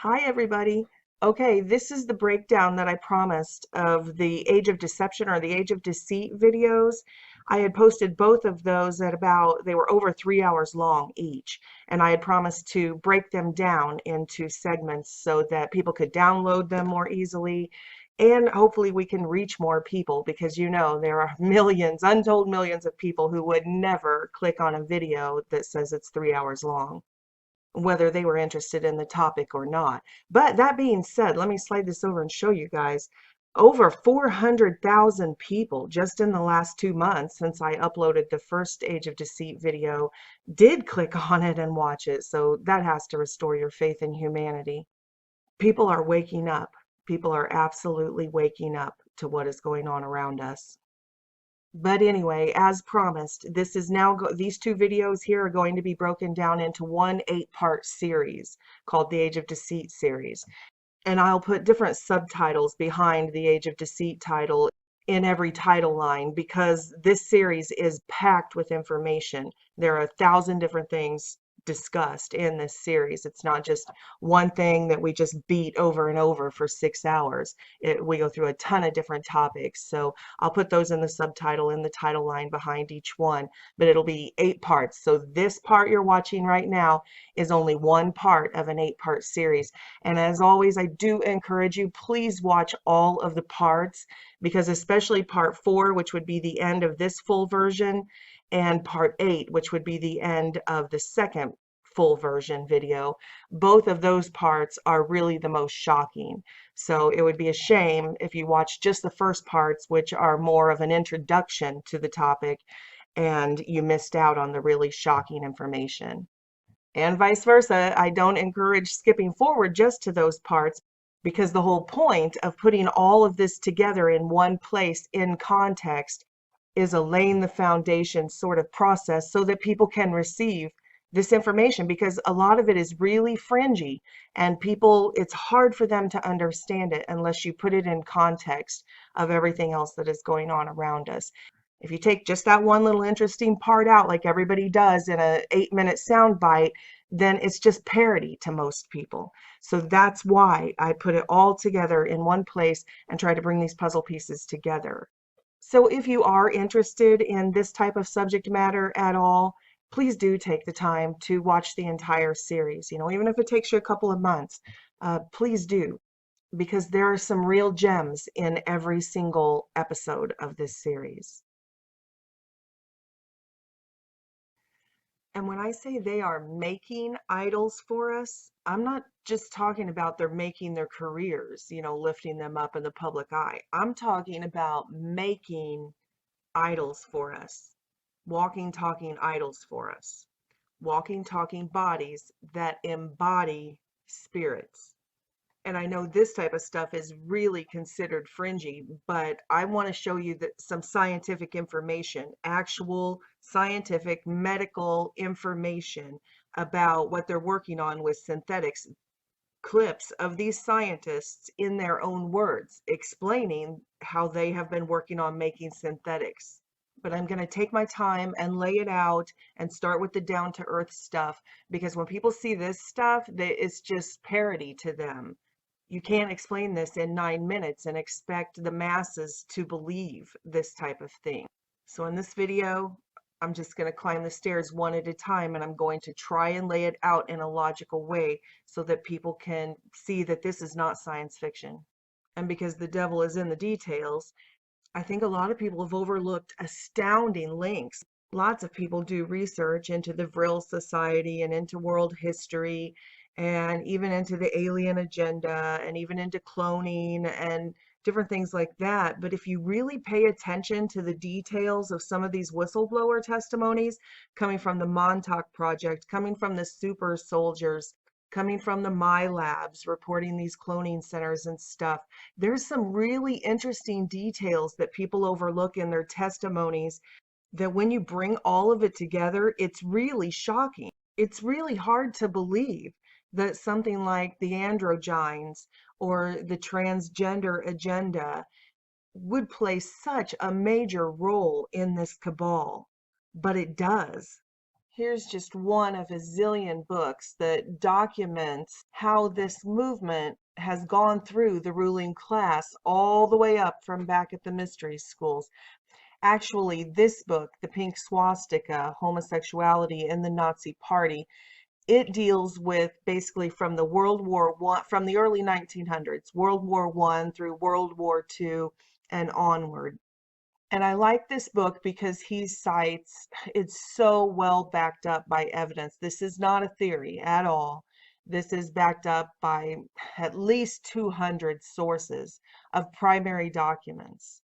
Hi, everybody. Okay, this is the breakdown that I promised of the Age of Deception or the Age of Deceit videos. I had posted both of those at they were over 3 hours long each, and I had promised to break them down into segments so that people could download them more easily, and hopefully we can reach more people because there are millions, untold millions of people who would never click on a video that says it's 3 hours long, whether they were interested in the topic or not. But that being said, let me slide this over and show you guys. Over 400,000 people just in the last 2 months since I uploaded the first Age of Deceit video did click on it and watch it. So that has to restore your faith in humanity. People are waking up. People are absolutely waking up to what is going on around us. But anyway, as promised, this is these two videos here are going to be broken down into one 8-part series called the Age of Deceit series. And I'll put different subtitles behind the Age of Deceit title in every title line because this series is packed with information. There are 1,000 different things discussed in this series. It's not just one thing that we just beat over and over for 6 hours. We go through a ton of different topics. So I'll put those in the subtitle in the title line behind each one, but it'll be 8 parts. So this part you're watching right now is only one part of an 8-part series. And as always, I do encourage you, please watch all of the parts, because especially part 4, which would be the end of this full version, and part 8, which would be the end of the second full version video, both of those parts are really the most shocking. So it would be a shame if you watch just the first parts, which are more of an introduction to the topic, and you missed out on the really shocking information. And vice versa, I don't encourage skipping forward just to those parts, because the whole point of putting all of this together in one place in context is a laying the foundation sort of process so that people can receive this information, because a lot of it is really fringy and it's hard for them to understand it unless you put it in context of everything else that is going on around us. If you take just that one little interesting part out, like everybody does in a 8-minute sound bite, then it's just parody to most people. So that's why I put it all together in one place and try to bring these puzzle pieces together. So if you are interested in this type of subject matter at all, please do take the time to watch the entire series. Even if it takes you a couple of months, please do, because there are some real gems in every single episode of this series. And when I say they are making idols for us, I'm not just talking about they're making their careers, lifting them up in the public eye. I'm talking about making idols for us, walking, talking idols for us, walking, talking bodies that embody spirits. And I know this type of stuff is really considered fringy, but I want to show you some scientific information, actual scientific medical information about what they're working on with synthetics, clips of these scientists in their own words explaining how they have been working on making synthetics. But I'm going to take my time and lay it out and start with the down to earth stuff, because when people see this stuff, it's just parody to them. You can't explain this in 9 minutes and expect the masses to believe this type of thing. So in this video, I'm just going to climb the stairs one at a time, and I'm going to try and lay it out in a logical way so that people can see that this is not science fiction. And because the devil is in the details, I think a lot of people have overlooked astounding links. Lots of people do research into the Vril Society and into world history and even into the alien agenda and even into cloning and different things like that. But if you really pay attention to the details of some of these whistleblower testimonies coming from the Montauk Project, coming from the super soldiers, coming from the My Labs reporting these cloning centers and stuff, there's some really interesting details that people overlook in their testimonies that when you bring all of it together, it's really shocking. It's really hard to believe that something like the androgynes or the transgender agenda would play such a major role in this cabal, but it does. Here's just one of a zillion books that documents how this movement has gone through the ruling class all the way up from back at the mystery schools. Actually, this book, The Pink Swastika, Homosexuality in the Nazi Party, it deals with basically from the World War One, from the early 1900s, World War One through World War Two and onward. And I like this book because he cites, it's so well backed up by evidence. This is not a theory at all. This is backed up by at least 200 sources of primary documents.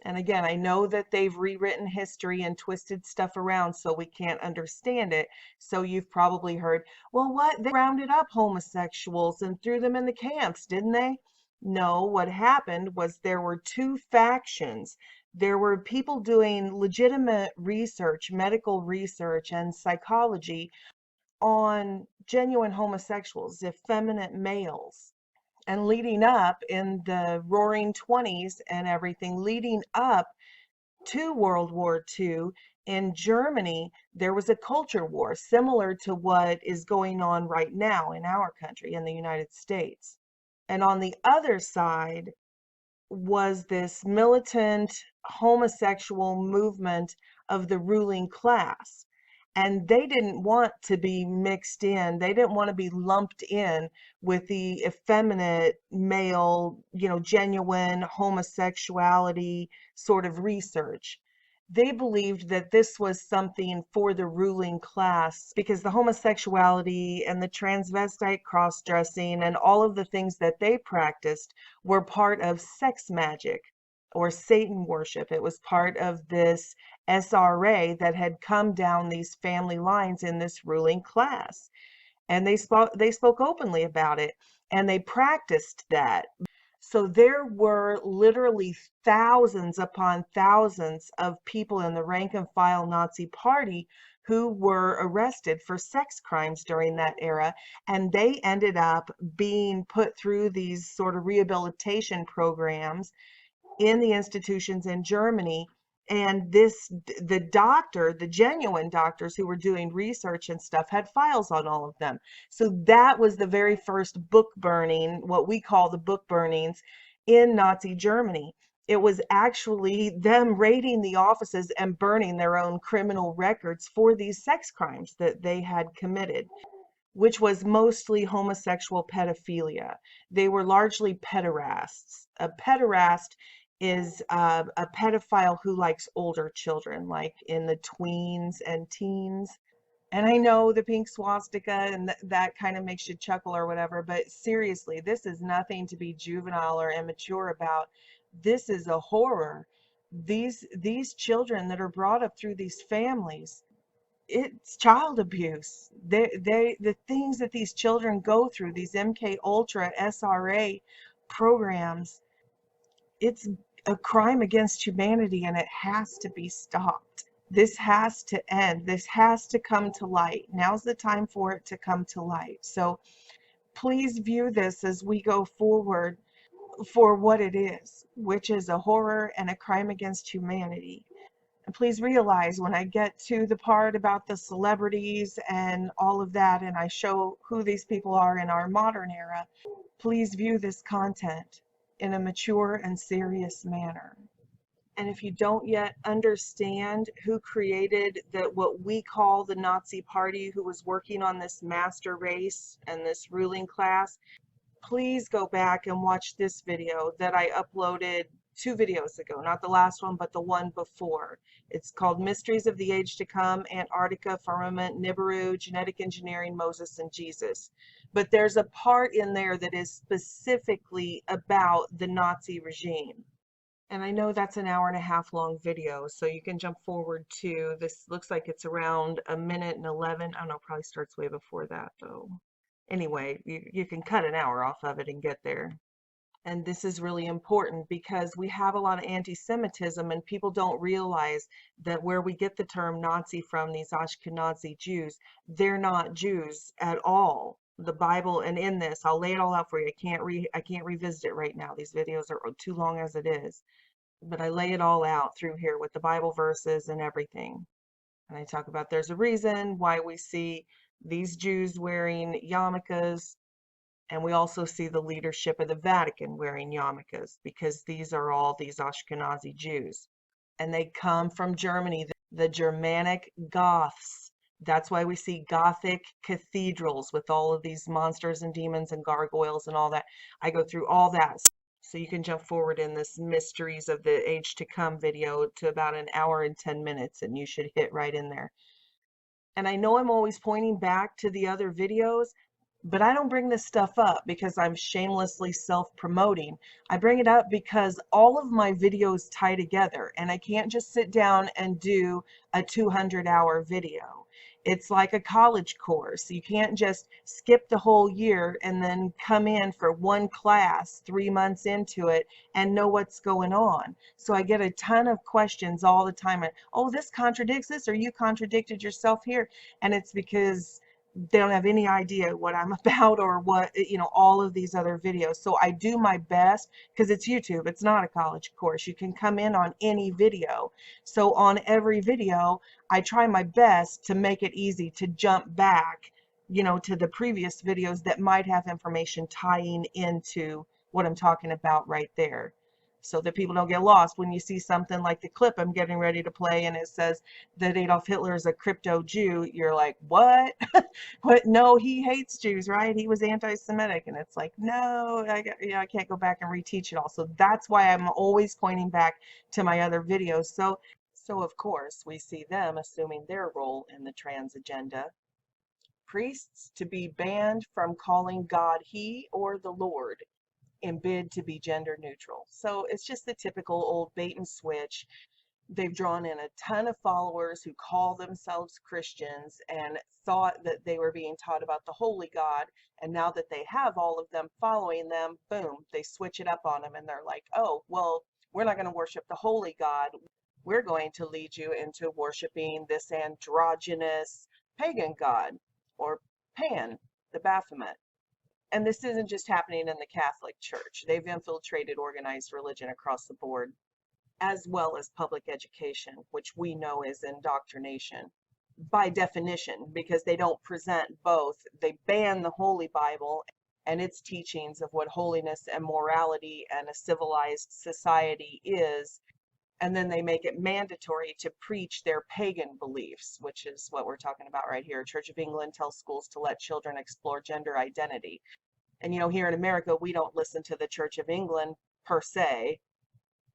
And again, I know that they've rewritten history and twisted stuff around so we can't understand it. So you've probably heard, well, what? They rounded up homosexuals and threw them in the camps, didn't they? No, what happened was there were two factions. There were people doing legitimate research, medical research, and psychology on genuine homosexuals, effeminate males. And leading up in the roaring 20s and everything, leading up to World War II, in Germany, there was a culture war similar to what is going on right now in our country, in the United States. And on the other side, was this militant homosexual movement of the ruling class. And they didn't want to be mixed in. They didn't want to be lumped in with the effeminate male, genuine homosexuality sort of research. They believed that this was something for the ruling class because the homosexuality and the transvestite cross-dressing and all of the things that they practiced were part of sex magic or Satan worship. It was part of this SRA that had come down these family lines in this ruling class. And they spoke openly about it, and they practiced that. So there were literally thousands upon thousands of people in the rank and file Nazi Party who were arrested for sex crimes during that era, and they ended up being put through these sort of rehabilitation programs in the institutions in Germany. And the genuine doctors who were doing research and stuff had files on all of them. So that was the very first book burning, what we call the book burnings in Nazi Germany. It was actually them raiding the offices and burning their own criminal records for these sex crimes that they had committed, which was mostly homosexual pedophilia. They were largely pederasts. A pederast is a pedophile who likes older children, like in the tweens and teens. And I know the pink swastika and that kind of makes you chuckle or whatever, but seriously, this is nothing to be juvenile or immature about. This is a horror. These children that are brought up through these families, it's child abuse. The things that these children go through, these MK Ultra SRA programs, it's a crime against humanity, and it has to be stopped. This has to end. This has to come to light. Now's the time for it to come to light. So please view this as we go forward for what it is, which is a horror and a crime against humanity. And please realize when I get to the part about the celebrities and all of that, and I show who these people are in our modern era, please view this content in a mature and serious manner. And if you don't yet understand who created what we call the Nazi Party, who was working on this master race and this ruling class, please go back and watch this video that I uploaded 2 videos ago, not the last one, but the one before. It's called Mysteries of the Age to Come, Antarctica, Firmament, Nibiru, Genetic Engineering, Moses, and Jesus. But there's a part in there that is specifically about the Nazi regime. And I know that's an 1.5 hour long video, so you can jump forward to, this looks like it's around 1:11. I don't know, probably starts way before that though. Anyway, you can cut an hour off of it and get there. And this is really important because we have a lot of anti-Semitism, and people don't realize that where we get the term Nazi from, these Ashkenazi Jews, they're not Jews at all. The Bible, and in this, I'll lay it all out for you. I can't revisit it right now. These videos are too long as it is. But I lay it all out through here with the Bible verses and everything. And I talk about there's a reason why we see these Jews wearing yarmulkes, and we also see the leadership of the Vatican wearing yarmulkes, because these are all these Ashkenazi Jews. And they come from Germany, the Germanic Goths. That's why we see Gothic cathedrals with all of these monsters and demons and gargoyles and all that. I go through all that. So you can jump forward in this Mysteries of the Age to Come video to about an hour and 10 minutes, and you should hit right in there. And I know I'm always pointing back to the other videos, but I don't bring this stuff up because I'm shamelessly self-promoting. I bring it up because all of my videos tie together, and I can't just sit down and do a 200-hour video. It's like a college course. You can't just skip the whole year and then come in for one class 3 months into it and know what's going on. So I get a ton of questions all the time. Oh, this contradicts this, or you contradicted yourself here. And it's because they don't have any idea what I'm about, or what, all of these other videos. So I do my best, because it's YouTube, it's not a college course. You can come in on any video. So on every video, I try my best to make it easy to jump back, to the previous videos that might have information tying into what I'm talking about right there, so that people don't get lost when you see something like the clip I'm getting ready to play and it says that Adolf Hitler is a crypto Jew. You're like, what? What? No, he hates Jews, right? He was anti-Semitic. And it's like, no, I can't go back and reteach it all. So that's why I'm always pointing back to my other videos. So of course we see them assuming their role in the trans agenda. Priests to be banned from calling God he or the Lord, and bid to be gender neutral. So it's just the typical old bait and switch. They've drawn in a ton of followers who call themselves Christians and thought that they were being taught about the holy God. And now that they have all of them following them, boom, they switch it up on them, and they're like, oh, well, we're not going to worship the holy God. We're going to lead you into worshiping this androgynous pagan god, or Pan, the Baphomet. And this isn't just happening in the Catholic Church. They've infiltrated organized religion across the board, as well as public education, which we know is indoctrination by definition, because they don't present both. They ban the Holy Bible and its teachings of what holiness and morality and a civilized society is, and then they make it mandatory to preach their pagan beliefs, which is what we're talking about right here. Church of England tells schools to let children explore gender identity. And here in America, we don't listen to the Church of England per se,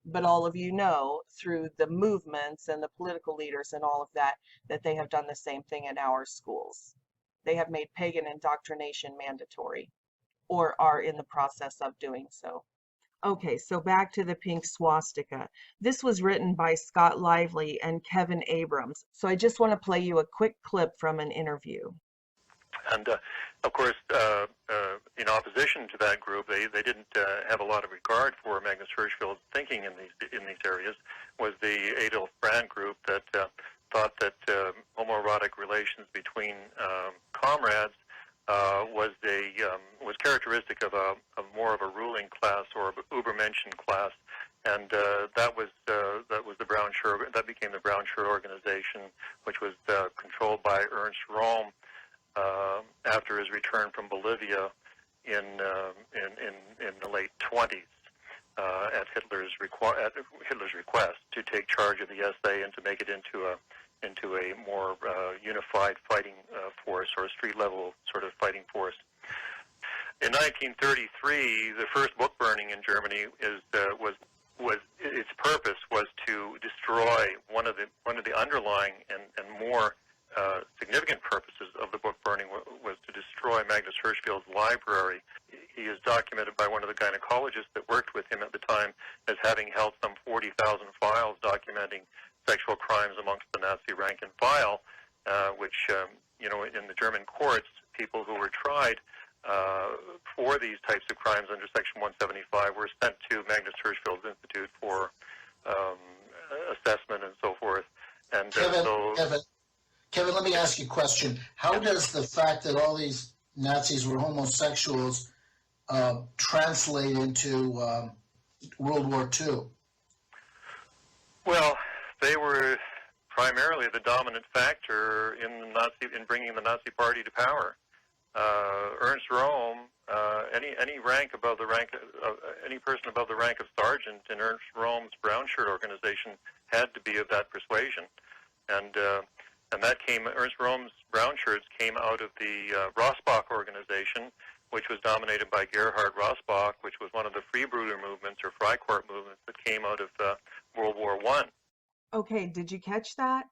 but all of you know through the movements and the political leaders and all of that, that they have done the same thing in our schools. They have made pagan indoctrination mandatory, or are in the process of doing so. Okay, so back to the pink swastika. This was written by Scott Lively and Kevin Abrams. So I just want to play you a quick clip from an interview. And of course, in opposition to that group, they didn't have a lot of regard for Magnus Hirschfeld's thinking in these areas. Was the Adolf Brand group that thought that homoerotic relations between comrades was characteristic of more of a ruling class, or of an Übermenschen class, and that was the Brown Shirt. That became the Brown Shirt organization, which was controlled by Ernst Röhm after his return from Bolivia in the late 20s, at Hitler's request to take charge of the SA and to make it into a more unified fighting force, or a street level sort of fighting force. In 1933, the first book burning in Germany was its purpose was to destroy one of the underlying and more significant purposes of the book burning was to destroy Magnus Hirschfeld's library. He is documented by one of the gynecologists that worked with him at the time as having held some 40,000 files documenting sexual crimes amongst the Nazi rank and file, which, in the German courts, people who were tried for these types of crimes under Section 175 were sent to Magnus Hirschfeld's Institute for assessment and so forth. And Kevin, let me ask you a question. How does the fact that all these Nazis were homosexuals translate into World War II? Well, they were primarily the dominant factor in bringing the Nazi Party to power. Ernst Röhm, any rank above the rank of any person above the rank of sergeant in Ernst Röhm's brown shirt organization had to be of that persuasion, and that came. Ernst Röhm's brown shirts came out of the Rossbach organization, which was dominated by Gerhard Rossbach, which was one of the Freibruder movements or Freikorps movements that came out of World War I. Okay, did you catch that?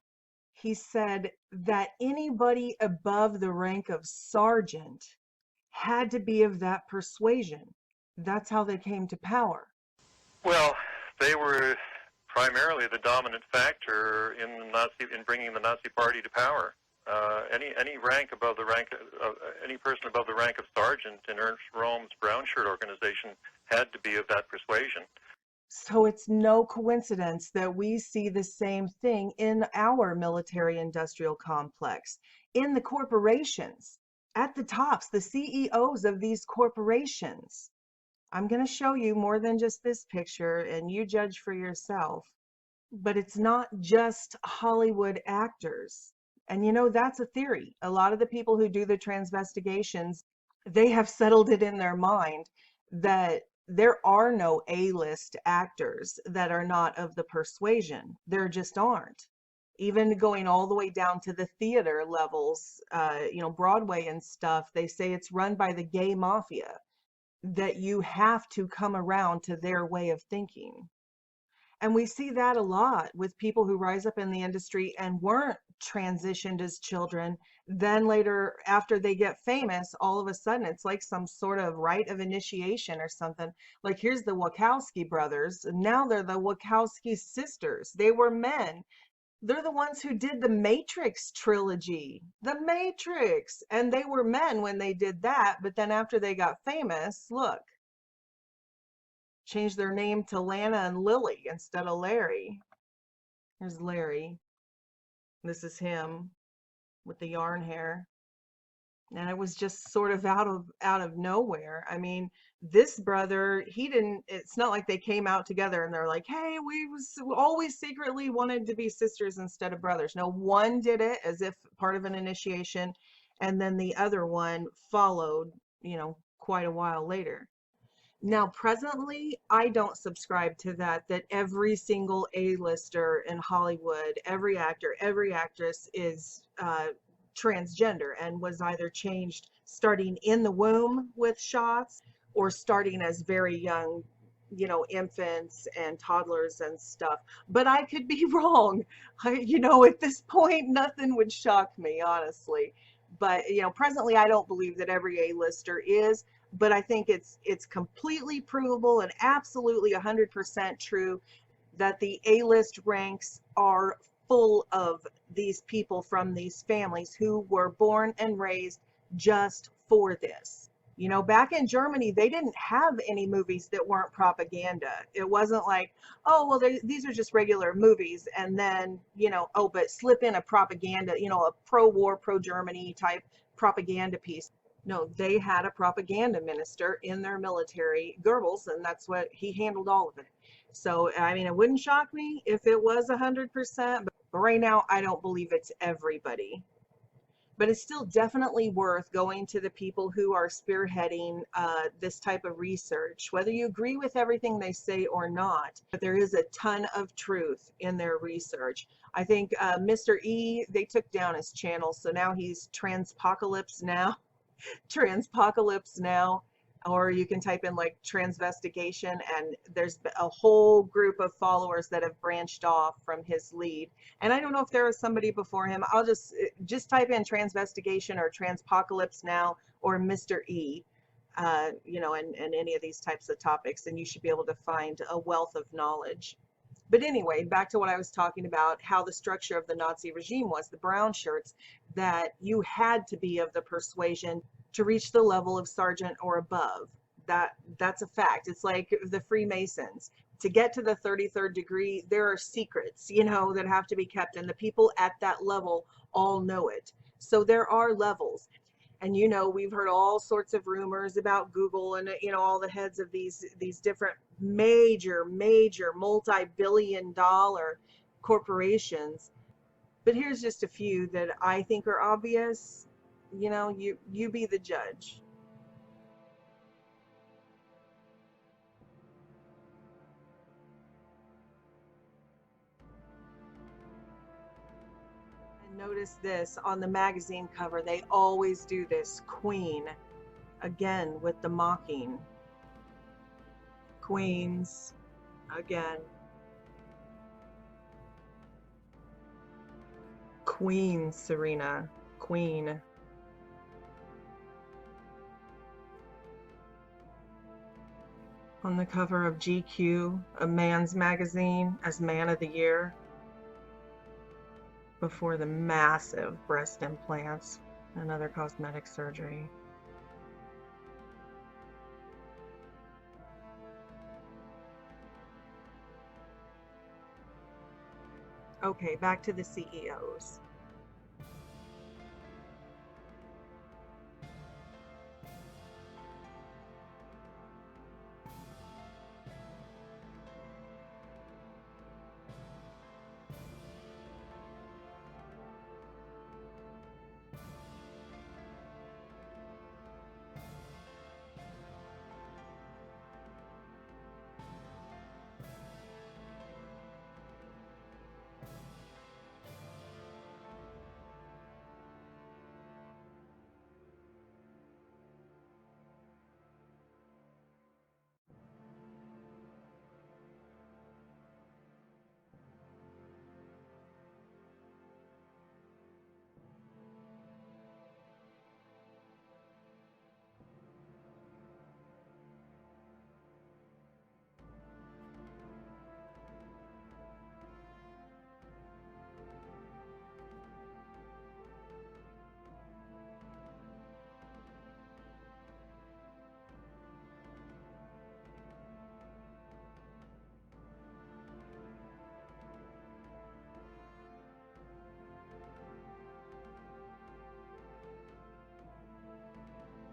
He said that anybody above the rank of sergeant had to be of that persuasion. That's how they came to power. Well, they were primarily the dominant factor in bringing the Nazi Party to power. Any rank above the rank of any person above the rank of sergeant in Ernst Röhm's brown shirt organization had to be of that persuasion. So it's no coincidence that we see the same thing in our military-industrial complex, in the corporations, at the tops, the CEOs of these corporations. I'm going to show you more than just this picture, and you judge for yourself. But it's not just Hollywood actors. And you know, that's a theory. A lot of the people who do the transvestigations, they have settled it in their mind that there are no A-list actors that are not of the persuasion. There just aren't. Even going all the way down to the theater levels, Broadway and stuff, they say it's run by the gay mafia, that you have to come around to their way of thinking. And we see that a lot with people who rise up in the industry and weren't transitioned as children. Then later, after they get famous, all of a sudden it's like some sort of rite of initiation or something. Like here's the Wachowski brothers, and now they're the Wachowski sisters. They were men. They're the ones who did the Matrix trilogy, the Matrix. And they were men when they did that. But then after they got famous, look, changed their name to Lana and Lily instead of Larry. Here's Larry. This is him with the yarn hair. And it was just sort of out of nowhere. I mean, this brother, it's not like they came out together and they're like, hey, we always secretly wanted to be sisters instead of brothers. No, one did it as if part of an initiation, and then the other one followed, quite a while later. Now, presently, I don't subscribe to that every single A-lister in Hollywood, every actor, every actress is transgender and was either changed starting in the womb with shots or starting as very young, infants and toddlers and stuff. But I could be wrong. At this point, nothing would shock me, honestly. But, presently, I don't believe that every A-lister is. But I think it's completely provable and absolutely 100% true that the A-list ranks are full of these people from these families who were born and raised just for this. Back in Germany, they didn't have any movies that weren't propaganda. It wasn't like, oh, well, these are just regular movies. And then, but slip in a propaganda, a pro-war, pro-Germany type propaganda piece. No, they had a propaganda minister in their military, Goebbels, and that's what he handled all of it. So, I mean, it wouldn't shock me if it was 100%, but right now I don't believe it's everybody. But it's still definitely worth going to the people who are spearheading this type of research, whether you agree with everything they say or not. But there is a ton of truth in their research. I think Mr. E, they took down his channel, so now he's Transpocalypse Now. Transpocalypse Now, or you can type in like transvestigation, and there's a whole group of followers that have branched off from his lead. And I don't know if there was somebody before him. I'll just type in transvestigation or Transpocalypse Now or Mr. E, and any of these types of topics, and you should be able to find a wealth of knowledge. But anyway, back to what I was talking about, how the structure of the Nazi regime was, the brown shirts, that you had to be of the persuasion to reach the level of sergeant or above. That's a fact. It's like the Freemasons. To get to the 33rd degree, there are secrets, that have to be kept, and the people at that level all know it. So there are levels. And we've heard all sorts of rumors about Google and all the heads of these different major multi-billion-dollar corporations. But here's just a few that I think are obvious. You know, you be the judge. And notice this on the magazine cover, they always do this. Queen, again with the mocking. Queens, again. Queen, Serena, queen. On the cover of GQ, a man's magazine, as Man of the Year, before the massive breast implants and other cosmetic surgery. Okay, back to the CEOs.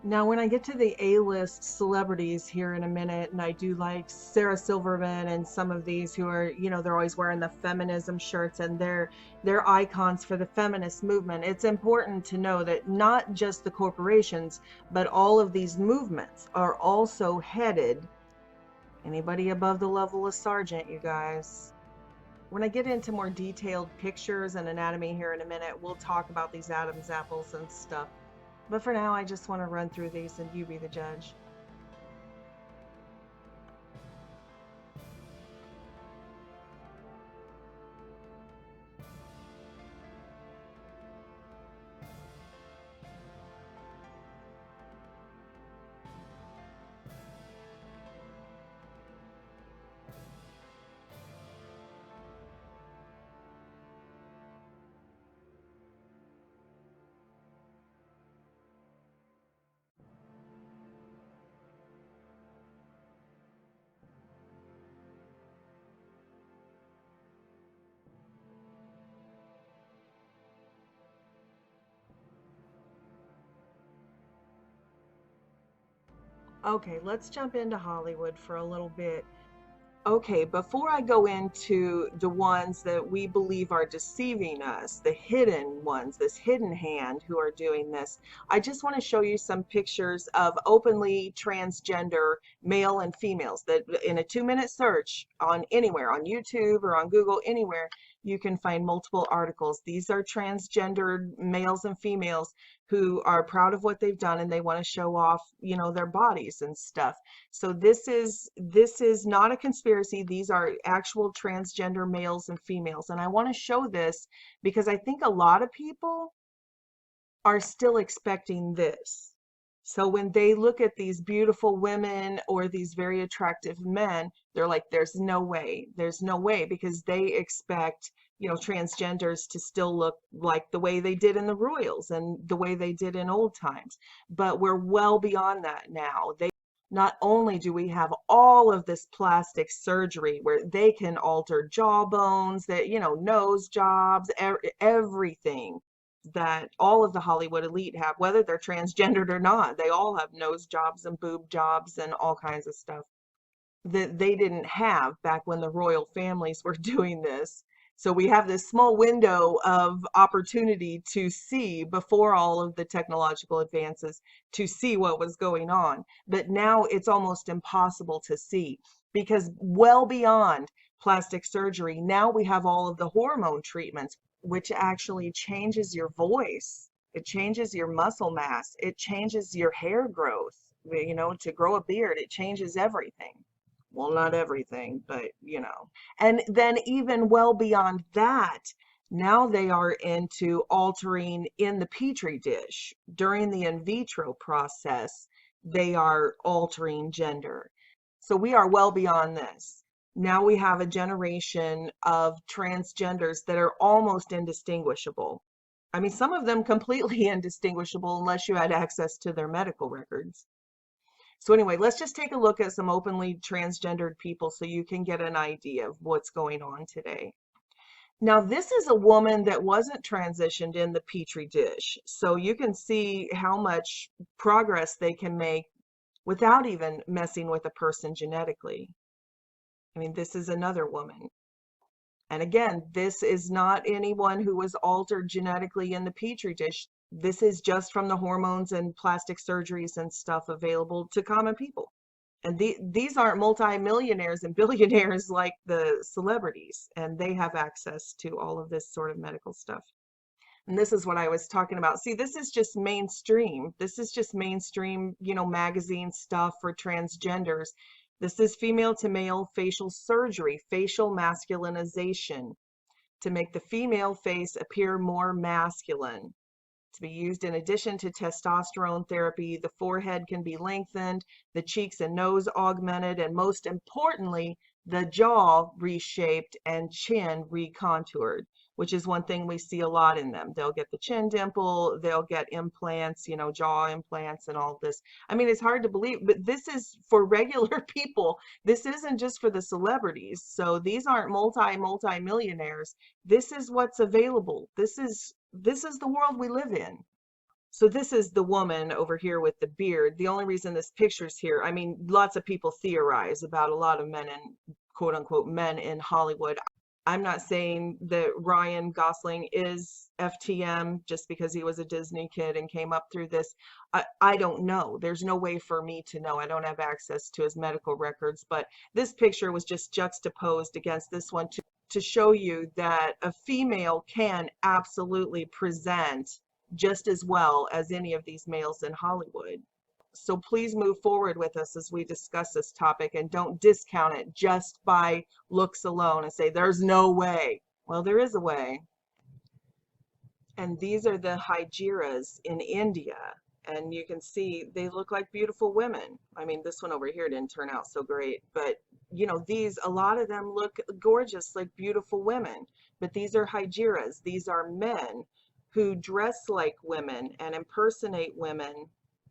Now, when I get to the A-list celebrities here in a minute, and I do like Sarah Silverman and some of these who are, you know, they're always wearing the feminism shirts and they're icons for the feminist movement. It's important to know that not just the corporations, but all of these movements are also headed, anybody above the level of sergeant, you guys. When I get into more detailed pictures and anatomy here in a minute, we'll talk about these Adam's apples and stuff. But for now, I just want to run through these and you be the judge. Okay, let's jump into Hollywood for a little bit. Okay, before I go into the ones that we believe are deceiving us, the hidden ones, this hidden hand who are doing this, I just want to show you some pictures of openly transgender male and females that in a 2-minute search on anywhere, on YouTube or on Google, anywhere, you can find multiple articles. These are transgendered males and females who are proud of what they've done and they want to show off, you know, their bodies and stuff. So this is not a conspiracy. These are actual transgender males and females. And I want to show this because I think a lot of people are still expecting this. So when they look at these beautiful women or these very attractive men, they're like, there's no way. There's no way, because they expect, you know, transgenders to still look like the way they did in the royals and the way they did in old times. But we're well beyond that now. Not only do we have all of this plastic surgery where they can alter jawbones, that, you know, nose jobs, everything that all of the Hollywood elite have, whether they're transgendered or not, they all have nose jobs and boob jobs and all kinds of stuff that they didn't have back when the royal families were doing this. So we have this small window of opportunity to see before all of the technological advances to see what was going on. But now it's almost impossible to see because well beyond plastic surgery, now we have all of the hormone treatments, which actually changes your voice. It changes your muscle mass. It changes your hair growth. You know, to grow a beard, it changes everything. Well, not everything, but you know. And then even well beyond that, now they are into altering in the petri dish. During the in vitro process, they are altering gender. So we are well beyond this. Now we have a generation of transgenders that are almost indistinguishable. I mean, some of them completely indistinguishable unless you had access to their medical records. So anyway, let's just take a look at some openly transgendered people so you can get an idea of what's going on today. Now, this is a woman that wasn't transitioned in the petri dish. So you can see how much progress they can make without even messing with a person genetically. I mean, this is another woman. And again, this is not anyone who was altered genetically in the petri dish. This is just from the hormones and plastic surgeries and stuff available to common people. And these aren't multimillionaires and billionaires like the celebrities, and they have access to all of this sort of medical stuff. And this is what I was talking about. See, this is just mainstream. This is just mainstream, you know, magazine stuff for transgenders. This is female to male facial surgery, facial masculinization, to make the female face appear more masculine. To be used in addition to testosterone therapy, the forehead can be lengthened, the cheeks and nose augmented, and most importantly, the jaw reshaped and chin recontoured, which is one thing we see a lot in them. They'll get the chin dimple, they'll get implants, you know, jaw implants and all this. I mean, it's hard to believe, but this is for regular people. This isn't just for the celebrities. So these aren't multi-millionaires. This is what's available. This is the world we live in. So this is the woman over here with the beard. The only reason this picture's here, I mean, lots of people theorize about a lot of men and quote unquote men in Hollywood. I'm not saying that Ryan Gosling is FTM just because he was a Disney kid and came up through this. I don't know. There's no way for me to know. I don't have access to his medical records, but this picture was just juxtaposed against this one to show you that a female can absolutely present just as well as any of these males in Hollywood. So please move forward with us as we discuss this topic and don't discount it just by looks alone and say there's no way. Well, there is a way. And these are the Hygeras in India. And you can see they look like beautiful women. I mean, this one over here didn't turn out so great, but you know, a lot of them look gorgeous, like beautiful women. But these are Hygeras. These are men who dress like women and impersonate women.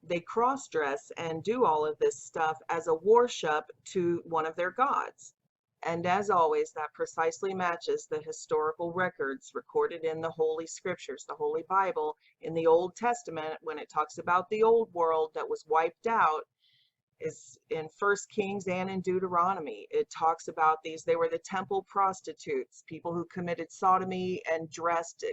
They cross-dress and do all of this stuff as a worship to one of their gods. And as always, that precisely matches the historical records recorded in the Holy Scriptures, the Holy Bible, in the Old Testament, when it talks about the old world that was wiped out, is in 1 Kings and in Deuteronomy. It talks about these. They were the temple prostitutes, people who committed sodomy and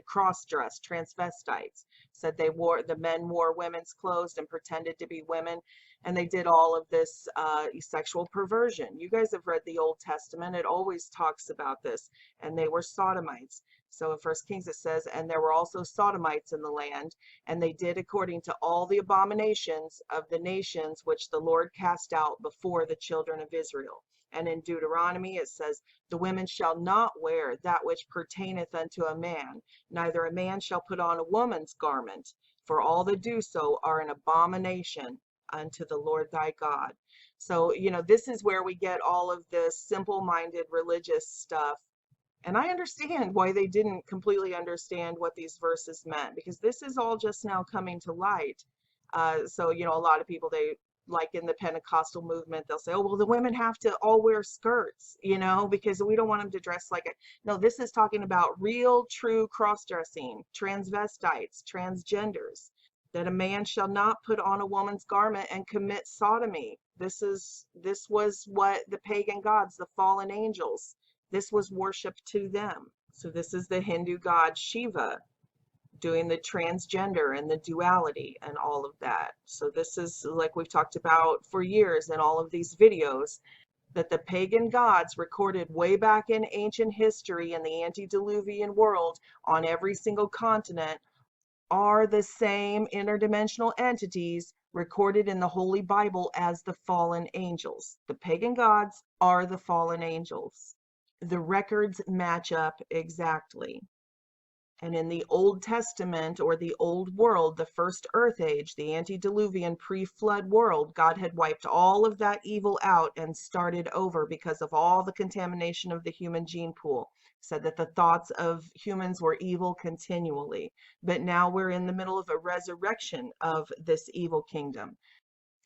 cross-dressed, transvestites. Said the men wore women's clothes and pretended to be women, and they did all of this sexual perversion. You guys have read the Old Testament. It always talks about this, and they were sodomites. So in 1 Kings it says, and there were also sodomites in the land, and they did according to all the abominations of the nations which the Lord cast out before the children of Israel. And in Deuteronomy it says, the women shall not wear that which pertaineth unto a man, neither a man shall put on a woman's garment, for all that do so are an abomination unto the Lord thy God. So, you know, this is where we get all of this simple-minded religious stuff. And I understand why they didn't completely understand what these verses meant, because this is all just now coming to light. So, you know, a lot of people, they like in the Pentecostal movement, they'll say, oh, well, the women have to all wear skirts, you know, because we don't want them to dress like it. No, this is talking about real, true cross-dressing, transvestites, transgenders, that a man shall not put on a woman's garment and commit sodomy. This was what the pagan gods, the fallen angels, this was worship to them. So this is the Hindu god Shiva doing the transgender and the duality and all of that. So this is like we've talked about for years in all of these videos, that the pagan gods recorded way back in ancient history in the antediluvian world on every single continent are the same interdimensional entities recorded in the Holy Bible as the fallen angels. The pagan gods are the fallen angels. The records match up exactly. And in the Old Testament, or the Old World, the first Earth Age, the antediluvian pre-flood world, God had wiped all of that evil out and started over because of all the contamination of the human gene pool. Said that the thoughts of humans were evil continually. But now we're in the middle of a resurrection of this evil kingdom,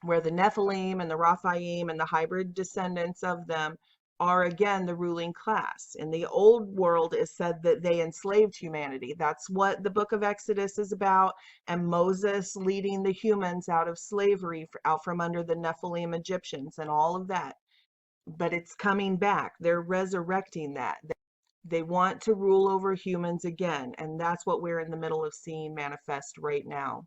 where the Nephilim and the Raphaim and the hybrid descendants of them are again the ruling class. In the old world, it said that they enslaved humanity. That's what the book of Exodus is about, and Moses leading the humans out of slavery, out from under the Nephilim Egyptians and all of that. But it's coming back. They're resurrecting that. They want to rule over humans again, and that's what we're in the middle of seeing manifest right now.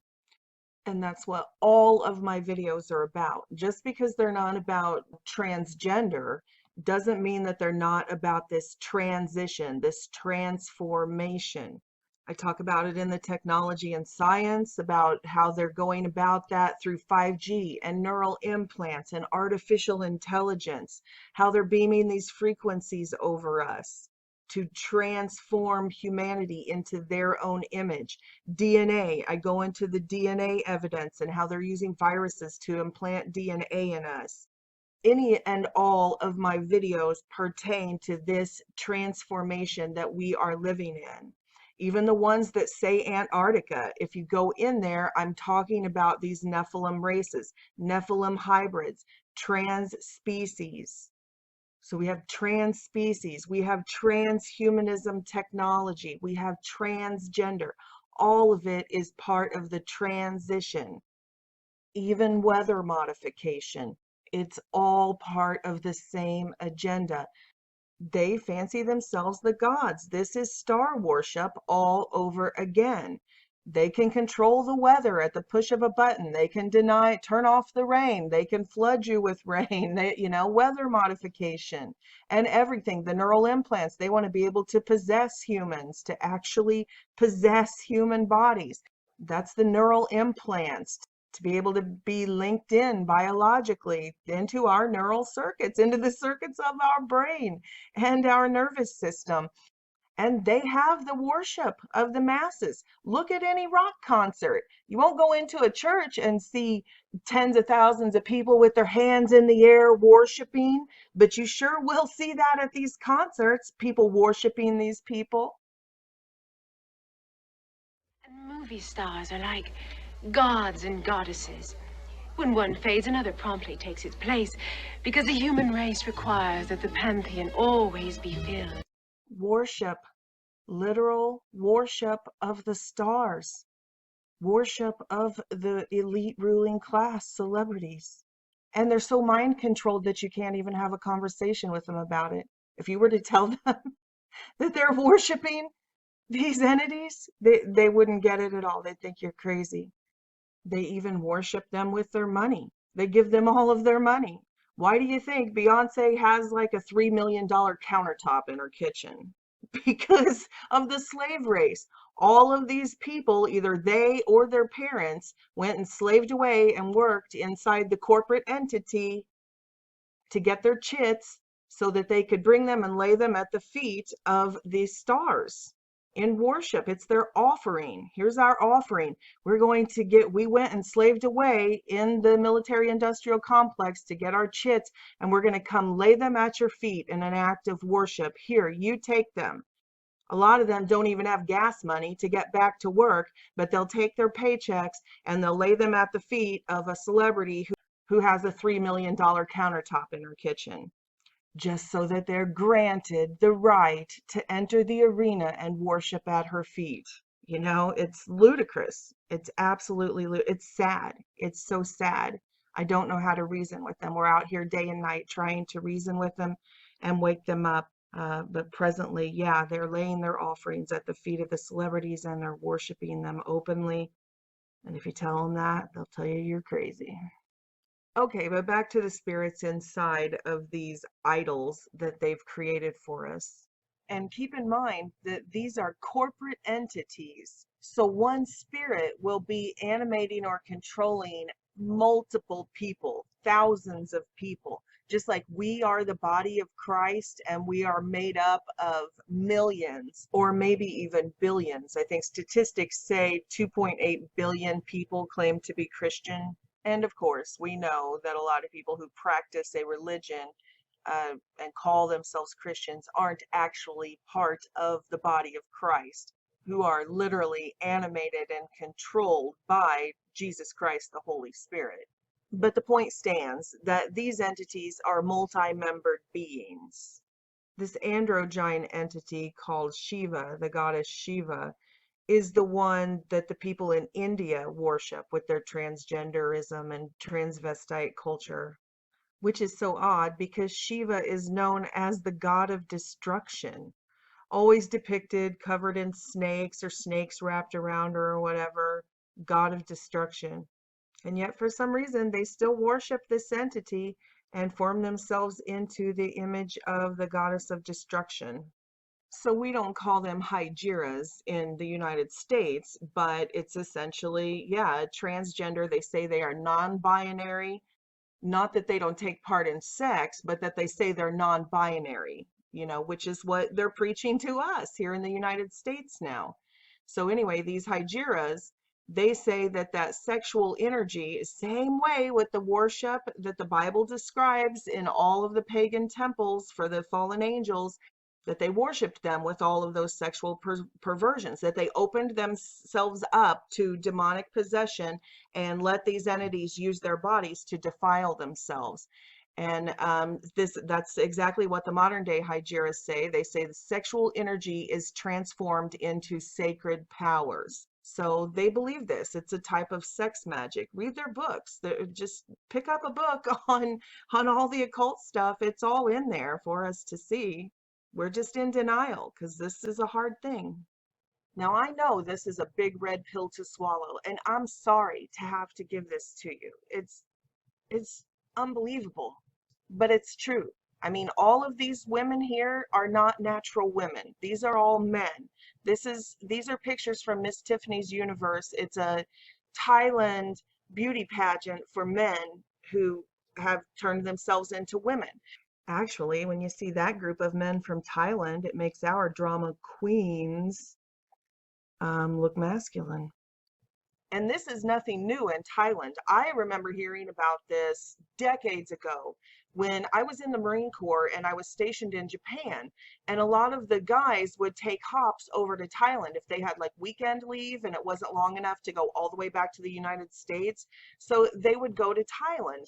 And that's what all of my videos are about. Just because they're not about transgender doesn't mean that they're not about this transition, this transformation. I talk about it in the technology and science, about how they're going about that through 5G and neural implants and artificial intelligence, how they're beaming these frequencies over us to transform humanity into their own image. DNA, I go into the DNA evidence and how they're using viruses to implant DNA in us. Any and all of my videos pertain to this transformation that we are living in. Even the ones that say Antarctica, if you go in there, I'm talking about these Nephilim races, Nephilim hybrids, trans species. So we have trans species, we have transhumanism technology, we have transgender. All of it is part of the transition. Even weather modification, it's all part of the same agenda. They fancy themselves the gods. This is star worship all over again. They can control the weather at the push of a button. They can turn off the rain. They can flood you with rain. Weather modification and everything. The neural implants, they want to be able to possess humans, to actually possess human bodies. That's the neural implants, to be able to be linked in biologically into our neural circuits, into the circuits of our brain and our nervous system. And they have the worship of the masses. Look at any rock concert. You won't go into a church and see tens of thousands of people with their hands in the air worshiping, but you sure will see that at these concerts, people worshiping these people. And movie stars are like gods and goddesses. When one fades, another promptly takes its place, because the human race requires that the pantheon always be filled. Worship, literal worship of the stars, worship of the elite ruling class celebrities. And they're so mind controlled that you can't even have a conversation with them about it. If you were to tell them that they're worshiping these entities, they wouldn't get it at all. They'd think you're crazy. They even worship them with their money. They give them all of their money. Why do you think Beyonce has like a $3 million countertop in her kitchen? Because of the slave race. All of these people, either they or their parents, went and slaved away and worked inside the corporate entity to get their chits so that they could bring them and lay them at the feet of these stars in worship. It's their offering. Here's our offering. We went and slaved away in the military industrial complex to get our chits, and we're going to come lay them at your feet in an act of worship. Here, you take them. A lot of them don't even have gas money to get back to work, but they'll take their paychecks and they'll lay them at the feet of a celebrity who has a $3 million countertop in her kitchen, just so that they're granted the right to enter the arena and worship at her feet. It's ludicrous. It's absolutely, it's sad. It's so sad. I don't know how to reason with them. We're out here day and night trying to reason with them and wake them up. But presently, yeah, they're laying their offerings at the feet of the celebrities and they're worshiping them openly. And if you tell them that, they'll tell you you're crazy. Okay, but back to the spirits inside of these idols that they've created for us. And keep in mind that these are corporate entities. So one spirit will be animating or controlling multiple people, thousands of people. Just like we are the body of Christ and we are made up of millions or maybe even billions. I think statistics say 2.8 billion people claim to be Christian. And of course, we know that a lot of people who practice a religion and call themselves Christians aren't actually part of the body of Christ, who are literally animated and controlled by Jesus Christ, the Holy Spirit. But the point stands that these entities are multi-membered beings. This androgyne entity called Shiva, the goddess Shiva, is the one that the people in India worship with their transgenderism and transvestite culture, which is so odd because Shiva is known as the god of destruction, always depicted covered in snakes or snakes wrapped around her or whatever, god of destruction. And yet for some reason they still worship this entity and form themselves into the image of the goddess of destruction. So we don't call them Hygeras in the United States, but it's essentially, yeah, transgender. They say they are non-binary, not that they don't take part in sex, but that they say they're non-binary, which is what they're preaching to us here in the United States now. So anyway, these Hygeras, they say that that sexual energy is same way with the worship that the Bible describes in all of the pagan temples for the fallen angels, that they worshiped them with all of those sexual perversions, that they opened themselves up to demonic possession and let these entities use their bodies to defile themselves. And that's exactly what the modern day Hygeras say. They say the sexual energy is transformed into sacred powers. So they believe this. It's a type of sex magic. Read their books. Just pick up a book on all the occult stuff. It's all in there for us to see. We're just in denial because this is a hard thing. Now, I know this is a big red pill to swallow, and I'm sorry to have to give this to you. It's unbelievable, but it's true. I mean, all of these women here are not natural women. These are all men. These are pictures from Miss Tiffany's Universe. It's a Thailand beauty pageant for men who have turned themselves into women. Actually, when you see that group of men from Thailand, it makes our drama queens look masculine. And this is nothing new in Thailand. I remember hearing about this decades ago when I was in the Marine Corps and I was stationed in Japan. And a lot of the guys would take hops over to Thailand if they had like weekend leave and it wasn't long enough to go all the way back to the United States. So they would go to Thailand.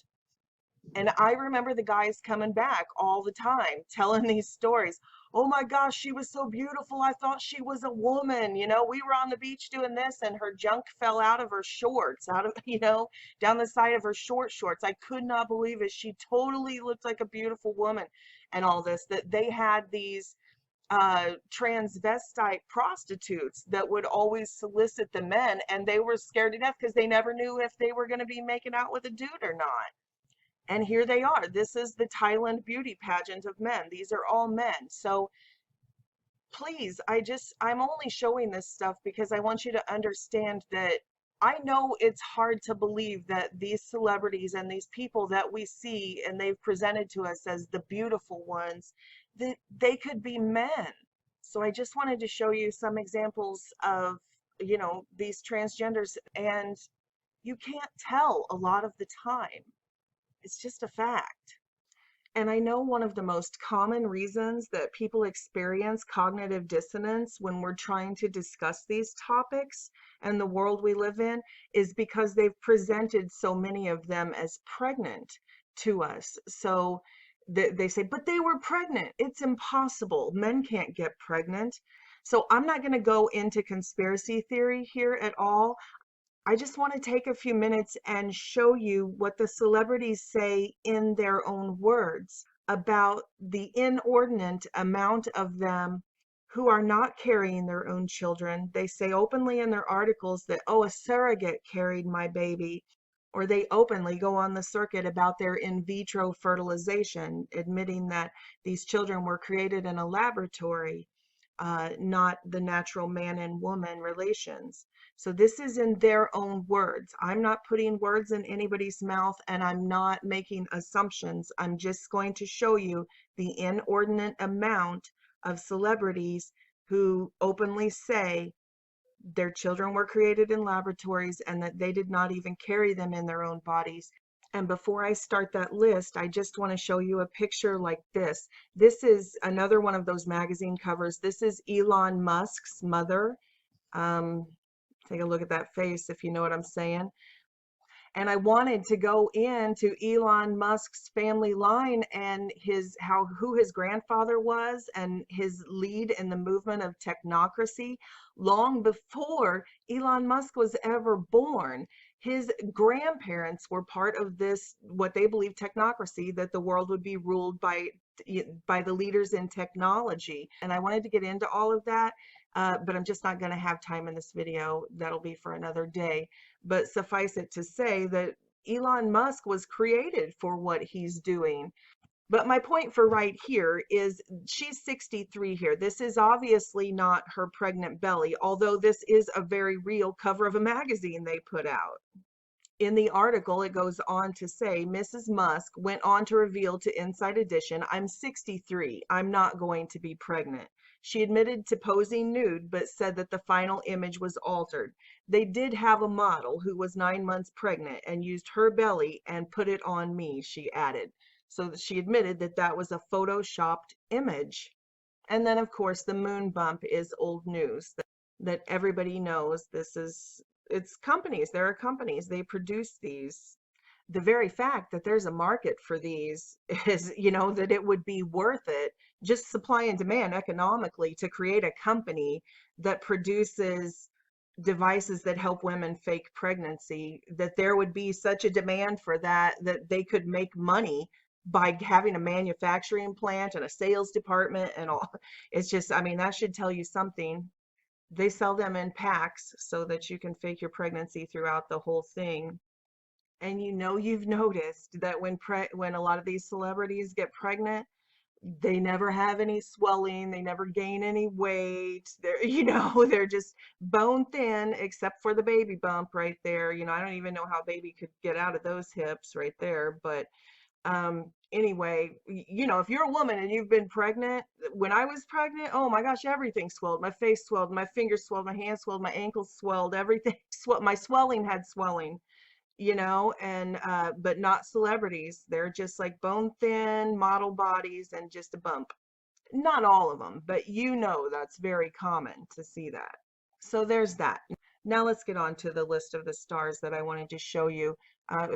And I remember the guys coming back all the time telling these stories. Oh my gosh, she was so beautiful. I thought she was a woman. We were on the beach doing this and her junk fell out of her shorts, down the side of her shorts. I could not believe it. She totally looked like a beautiful woman and all this, that they had these transvestite prostitutes that would always solicit the men, and they were scared to death because they never knew if they were going to be making out with a dude or not. And here they are. This is the Thailand beauty pageant of men. These are all men. So please, I'm only showing this stuff because I want you to understand that I know it's hard to believe that these celebrities and these people that we see and they've presented to us as the beautiful ones, that they could be men. So I just wanted to show you some examples of, these transgenders, and you can't tell a lot of the time. It's just a fact. And I know one of the most common reasons that people experience cognitive dissonance when we're trying to discuss these topics and the world we live in is because they've presented so many of them as pregnant to us. So they say, but they were pregnant. It's impossible. Men can't get pregnant. So I'm not going to go into conspiracy theory here at all. I just want to take a few minutes and show you what the celebrities say in their own words. about the inordinate amount of them who are not carrying their own children. They say openly in their articles that, oh, a surrogate carried my baby, or they openly go on the circuit about their in vitro fertilization, admitting that these children were created in a laboratory, not the natural man and woman relations. So this is in their own words. I'm not putting words in anybody's mouth, and I'm not making assumptions. I'm just going to show you the inordinate amount of celebrities who openly say their children were created in laboratories and that they did not even carry them in their own bodies. And before I start that list, I just want to show you a picture like this. This is another one of those magazine covers. This is Elon Musk's mother. Take a look at that face if you know what I'm saying. And I wanted to go into Elon Musk's family line and who his grandfather was and his lead in the movement of technocracy long before Elon Musk was ever born. His grandparents were part of this, what they believe, technocracy, that the world would be ruled by the leaders in technology. And I wanted to get into all of that, but I'm just not going to have time in this video. That'll be for another day. But suffice it to say that Elon Musk was created for what he's doing. But my point for right here is she's 63 here. This is obviously not her pregnant belly, although this is a very real cover of a magazine they put out. In the article, it goes on to say, Mrs. Musk went on to reveal to Inside Edition, I'm 63. I'm not going to be pregnant. She admitted to posing nude, but said that the final image was altered. They did have a model who was 9 months pregnant and used her belly and put it on me, she added. So she admitted that that was a photoshopped image. And then, of course, the moon bump is old news that everybody knows. It's companies. There are companies. They produce these. The very fact that there's a market for these is, that it would be worth it, just supply and demand economically, to create a company that produces devices that help women fake pregnancy, that there would be such a demand for that they could make money by having a manufacturing plant and a sales department and all. It's just, that should tell you something. They sell them in packs so that you can fake your pregnancy throughout the whole thing. And you've noticed that when a lot of these celebrities get pregnant, they never have any swelling, they never gain any weight. They're just bone thin, except for the baby bump right there. I don't even know how baby could get out of those hips right there. But anyway, if you're a woman and you've been pregnant, when I was pregnant, oh my gosh, everything swelled. My face swelled, my fingers swelled, my hands swelled, my ankles swelled, everything swelled. My swelling had swelling. But not celebrities. They're just like bone thin model bodies and just a bump. Not all of them, but that's very common to see that. So there's that. Now let's get on to the list of the stars that I wanted to show you,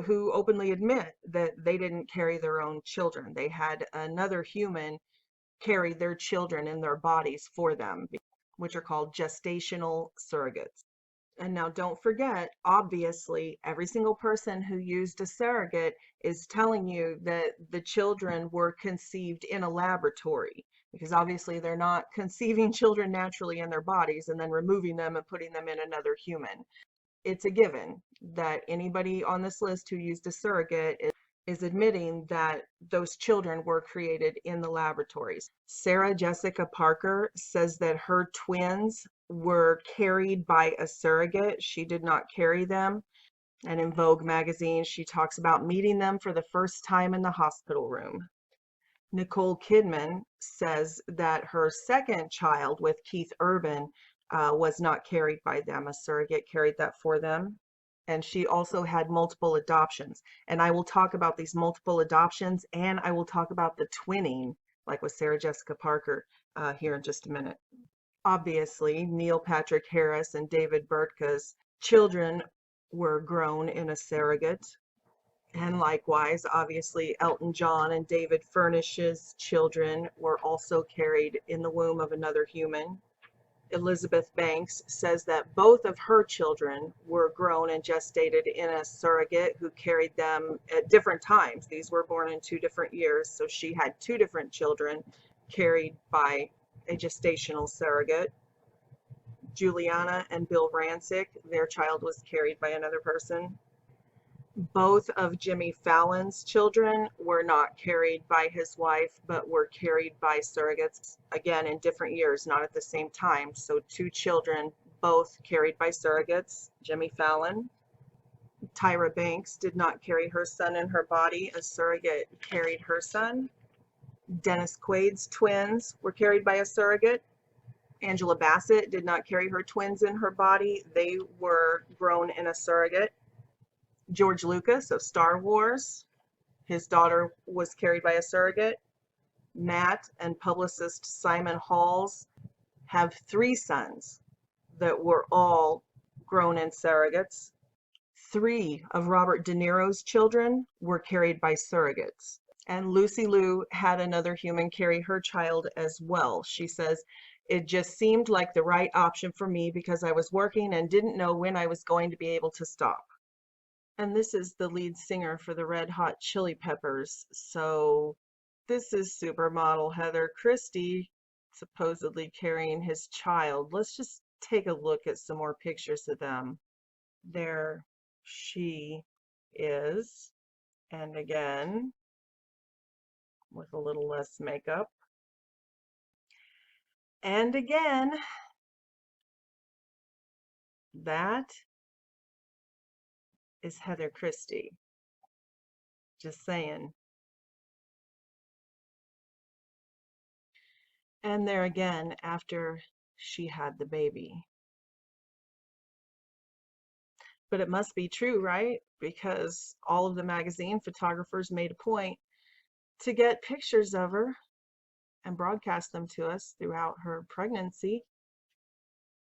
who openly admit that they didn't carry their own children. They had another human carry their children in their bodies for them, which are called gestational surrogates. And now don't forget, obviously, every single person who used a surrogate is telling you that the children were conceived in a laboratory, because obviously they're not conceiving children naturally in their bodies and then removing them and putting them in another human. It's a given that anybody on this list who used a surrogate is admitting that those children were created in the laboratories. Sarah Jessica Parker says that her twins were carried by a surrogate. She did not carry them. And in Vogue magazine, she talks about meeting them for the first time in the hospital room. Nicole Kidman says that her second child with Keith Urban was not carried by them. A surrogate carried that for them. And she also had multiple adoptions. And I will talk about these multiple adoptions, and I will talk about the twinning, like with Sarah Jessica Parker, here in just a minute. Obviously, Neil Patrick Harris and David Burtka's children were grown in a surrogate. And likewise, obviously, Elton John and David Furnish's children were also carried in the womb of another human. Elizabeth Banks, says that both of her children were grown and gestated in a surrogate who carried them at different times. These were born in 2 different years, so she had 2 different children carried by a gestational surrogate. Juliana and Bill Rancic, their child was carried by another person. Both of Jimmy Fallon's children were not carried by his wife, but were carried by surrogates, again in different years, not at the same time. So 2 children, both carried by surrogates. Jimmy Fallon. Tyra Banks did not carry her son in her body. A surrogate carried her son. Dennis Quaid's twins were carried by a surrogate. Angela Bassett did not carry her twins in her body. They were grown in a surrogate. George Lucas of Star Wars, his daughter was carried by a surrogate. Matt and publicist Simon Halls have 3 sons that were all grown in surrogates. 3 of Robert De Niro's children were carried by surrogates. And Lucy Liu had another human carry her child as well. She says, "It just seemed like the right option for me because I was working and didn't know when I was going to be able to stop." And this is the lead singer for the Red Hot Chili Peppers. So this is supermodel Heather Christie supposedly carrying his child. Let's just take a look at some more pictures of them. There she is. And again, with a little less makeup. And again, that is Heather Christie. Just saying. And there again after she had the baby. But it must be true, right? Because all of the magazine photographers made a point to get pictures of her and broadcast them to us throughout her pregnancy.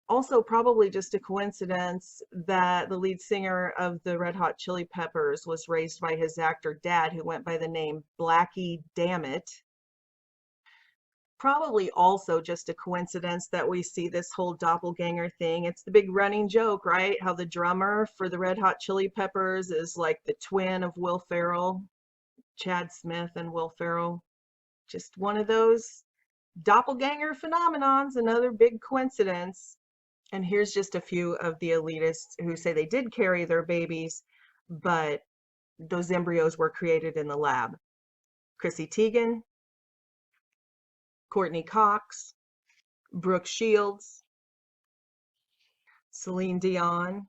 Also, probably just a coincidence that the lead singer of the Red Hot Chili Peppers was raised by his actor dad, who went by the name Blackie Dammit. Probably also just a coincidence that we see this whole doppelganger thing. It's the big running joke, right? How the drummer for the Red Hot Chili Peppers is like the twin of Will Ferrell, Chad Smith and Will Ferrell. Just one of those doppelganger phenomenons, another big coincidence. And here's just a few of the elitists who say they did carry their babies, but those embryos were created in the lab. Chrissy Teigen, Courtney Cox, Brooke Shields, Celine Dion,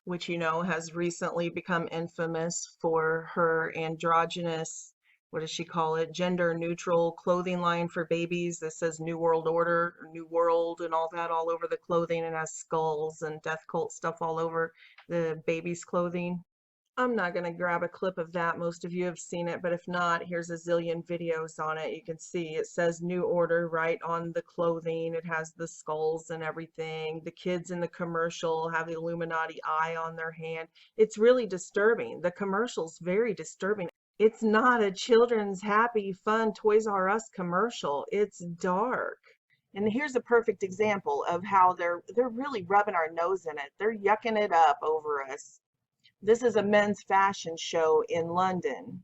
which you know has recently become infamous for her androgynous, what does she call it, gender neutral clothing line for babies that says New World Order, or New World and all that all over the clothing, and has skulls and death cult stuff all over the baby's clothing. I'm not going to grab a clip of that. Most of you have seen it, but if not, here's a zillion videos on it. You can see it says New Order right on the clothing. It has the skulls and everything. The kids in the commercial have the Illuminati eye on their hand. It's really disturbing. The commercial's very disturbing. It's not a children's happy, fun Toys R Us commercial. It's dark. And here's a perfect example of how they're really rubbing our nose in it. They're yucking it up over us. This is a men's fashion show in London.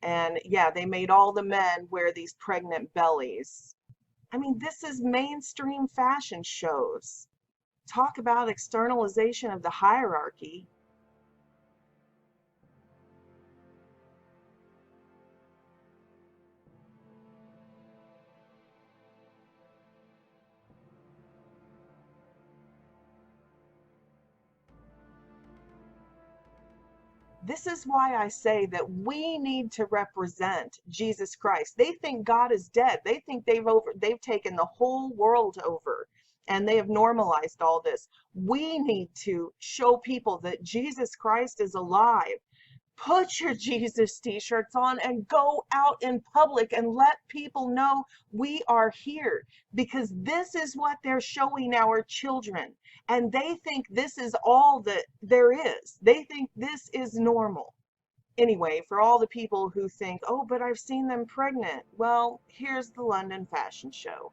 And yeah, they made all the men wear these pregnant bellies. I mean, this is mainstream fashion shows. Talk about externalization of the hierarchy. This is why I say that we need to represent Jesus Christ. They think God is dead. They think they've taken the whole world over and they have normalized all this. We need to show people that Jesus Christ is alive. Put your Jesus t-shirts on and go out in public and let people know we are here, because this is what they're showing our children. And they think this is all that there is. They think this is normal. Anyway, for all the people who think, oh, but I've seen them pregnant. Well, here's the London fashion show.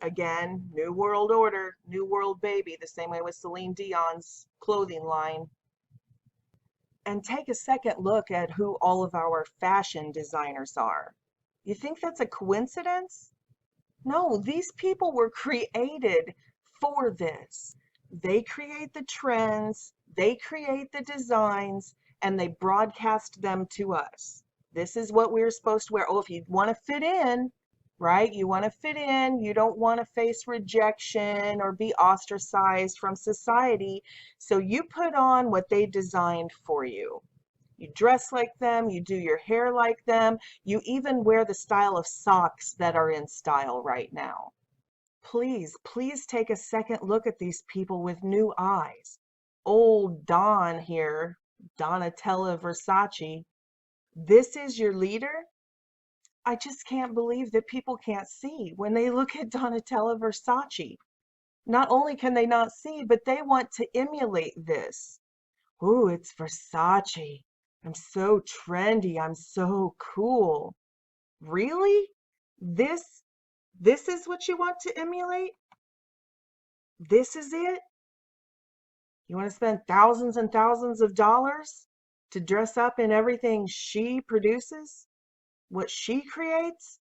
again, New World Order, New World Baby, the same way with Celine Dion's clothing line. And take a second look at who all of our fashion designers are. You think that's a coincidence? No, these people were created for this. They create the trends, they create the designs, and they broadcast them to us. This is what we're supposed to wear. Oh, if you want to fit in, right? You want to fit in, you don't want to face rejection or be ostracized from society. So you put on what they designed for you. You dress like them, you do your hair like them, you even wear the style of socks that are in style right now. Please, please take a second look at these people with new eyes. Old Don here, Donatella Versace, this is your leader? I just can't believe that people can't see when they look at Donatella Versace. Not only can they not see, but they want to emulate this. Ooh, it's Versace. I'm so trendy. I'm so cool. Really? This is what you want to emulate? This is it? You want to spend thousands and thousands of dollars to dress up in everything she produces? What she creates?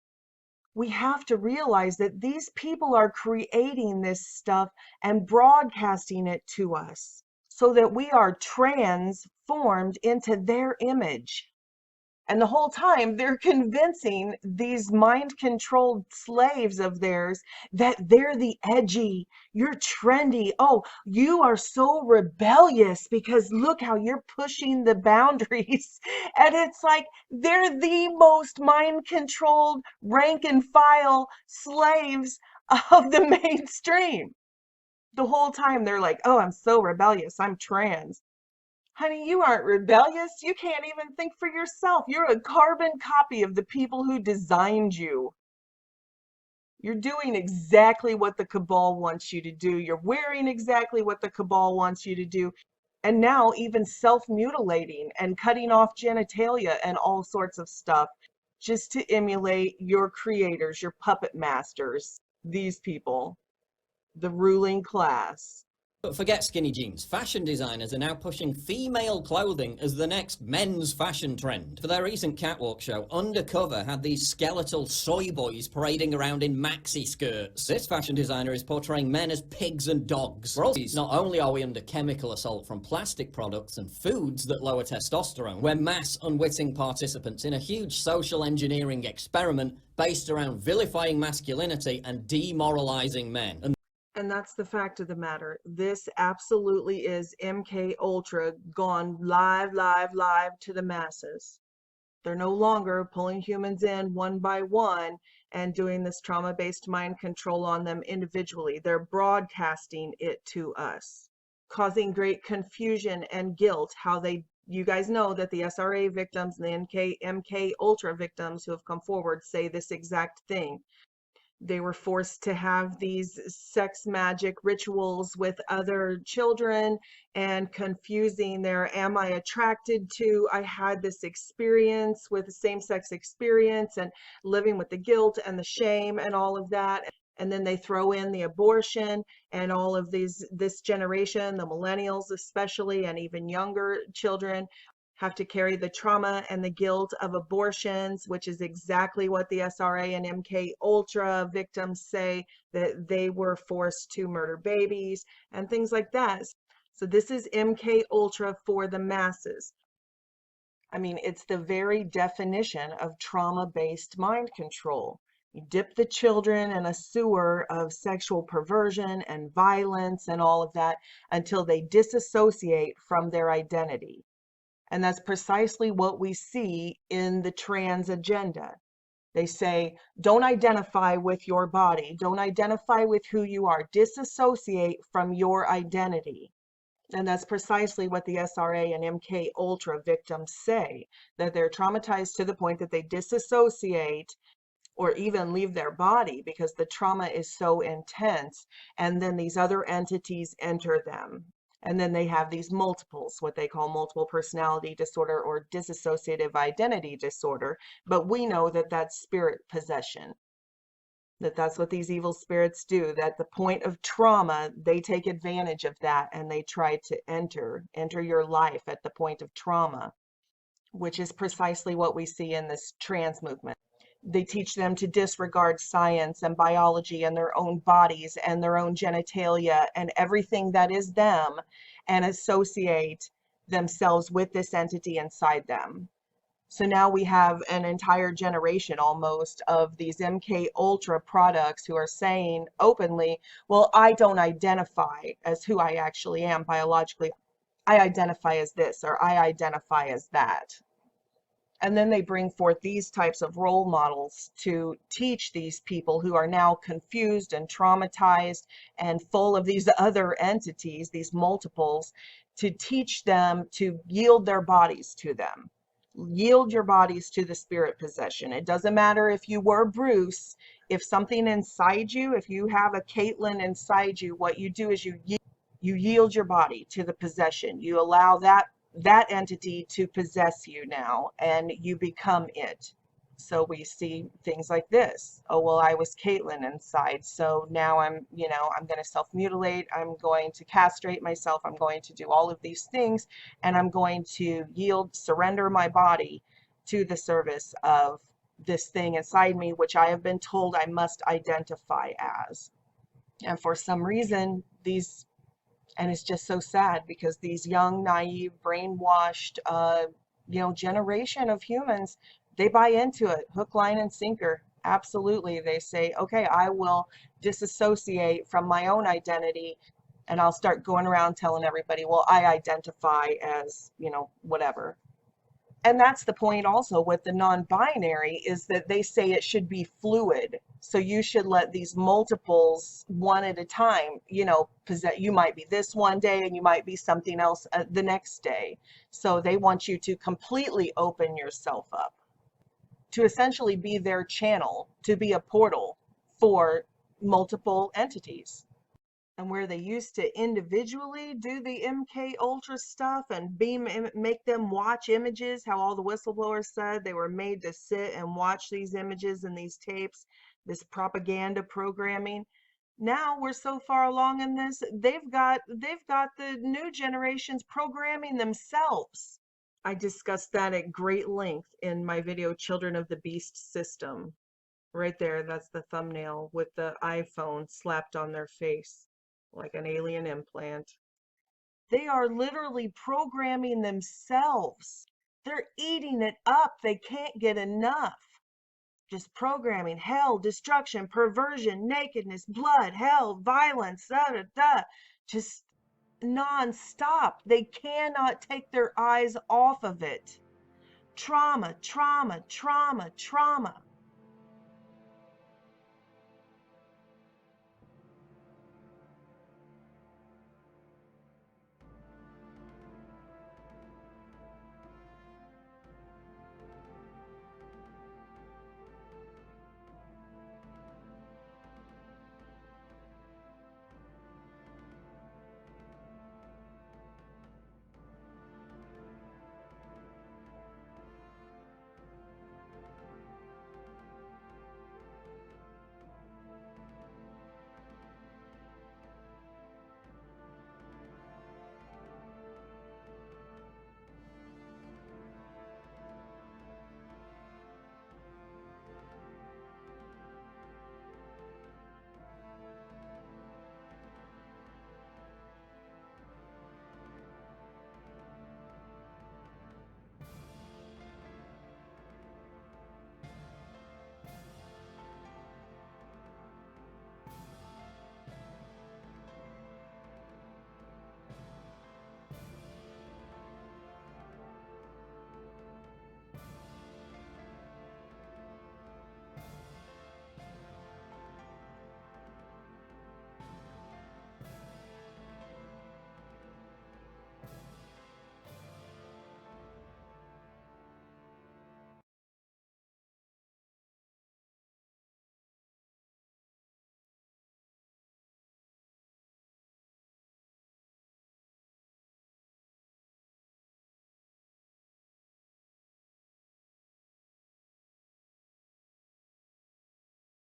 We have to realize that these people are creating this stuff and broadcasting it to us so that we are transformed into their image. And the whole time they're convincing these mind-controlled slaves of theirs that they're the edgy, you're trendy. Oh, you are so rebellious because look how you're pushing the boundaries. And it's like they're the most mind-controlled rank and file slaves of the mainstream. The whole time they're like, oh, I'm so rebellious, I'm trans. Honey, you aren't rebellious. You can't even think for yourself. You're a carbon copy of the people who designed you. You're doing exactly what the cabal wants you to do. You're wearing exactly what the cabal wants you to do. And now even self-mutilating and cutting off genitalia and all sorts of stuff just to emulate your creators, your puppet masters, these people, the ruling class. But forget skinny jeans. Fashion designers are now pushing female clothing as the next men's fashion trend. For their recent catwalk show, Undercover had these skeletal soy boys parading around in maxi skirts. This fashion designer is portraying men as pigs and dogs. Not only are we under chemical assault from plastic products and foods that lower testosterone, we're mass unwitting participants in a huge social engineering experiment based around vilifying masculinity and demoralizing men. And that's the fact of the matter. This absolutely is MK Ultra gone live to the masses. They're no longer pulling humans in one by one and doing this trauma-based mind control on them individually. They're broadcasting it to us, causing great confusion and guilt. You guys know that the SRA victims and the MK Ultra victims who have come forward say this exact thing. They were forced to have these sex magic rituals with other children and confusing their, am I attracted to, I had this experience with the same-sex experience and living with the guilt and the shame and all of that. And then they throw in the abortion and all of this generation, the millennials especially, and even younger children have to carry the trauma and the guilt of abortions, which is exactly what the SRA and MK Ultra victims say, that they were forced to murder babies and things like that. So this is MK Ultra for the masses. I mean, it's the very definition of trauma-based mind control. You dip the children in a sewer of sexual perversion and violence and all of that until they disassociate from their identity. And that's precisely what we see in the trans agenda. They say, don't identify with your body. Don't identify with who you are. Disassociate from your identity. And that's precisely what the SRA and MK Ultra victims say, that they're traumatized to the point that they disassociate or even leave their body because the trauma is so intense. And then these other entities enter them. And then they have these multiples, what they call multiple personality disorder or dissociative identity disorder. But we know that that's spirit possession. That's what these evil spirits do. At the point of trauma, they take advantage of that and they try to enter your life at the point of trauma, which is precisely what we see in this trans movement. They teach them to disregard science and biology and their own bodies and their own genitalia and everything that is them, and associate themselves with this entity inside them. So now we have an entire generation almost of these MK Ultra products who are saying openly, well, I don't identify as who I actually am biologically. I identify as this, or I identify as that. And then they bring forth these types of role models to teach these people who are now confused and traumatized and full of these other entities, these multiples, to teach them to yield their bodies to them. Yield your bodies to the spirit possession. It doesn't matter if you were Bruce, if something inside you, if you have a Caitlin inside you, what you do is you yield your body to the possession. You allow that entity to possess you now, and you become it. So we see things like this. Oh, well, I was Caitlin inside, so now I'm going to self-mutilate, I'm going to castrate myself, I'm going to do all of these things, and I'm going to surrender my body to the service of this thing inside me, which I have been told I must identify as. And for some reason, and it's just so sad because these young, naive, brainwashed, generation of humans, they buy into it, hook, line, and sinker. Absolutely. They say, okay, I will disassociate from my own identity and I'll start going around telling everybody, well, I identify as, whatever. And that's the point also with the non-binary, is that they say it should be fluid. So you should let these multiples one at a time, you might be this one day and you might be something else the next day. So they want you to completely open yourself up, to essentially be their channel, to be a portal for multiple entities. And where they used to individually do the MK Ultra stuff and make them watch images, how all the whistleblowers said they were made to sit and watch these images and these tapes, this propaganda programming. Now we're so far along in this, they've got the new generations programming themselves. I discussed that at great length in my video, Children of the Beast System. Right there, that's the thumbnail with the iPhone slapped on their face like an alien implant. They are literally programming themselves. They're eating it up. They can't get enough. Just programming hell, destruction, perversion, nakedness, blood, hell, violence, just non-stop. They cannot take their eyes off of it. Trauma, trauma, trauma, trauma.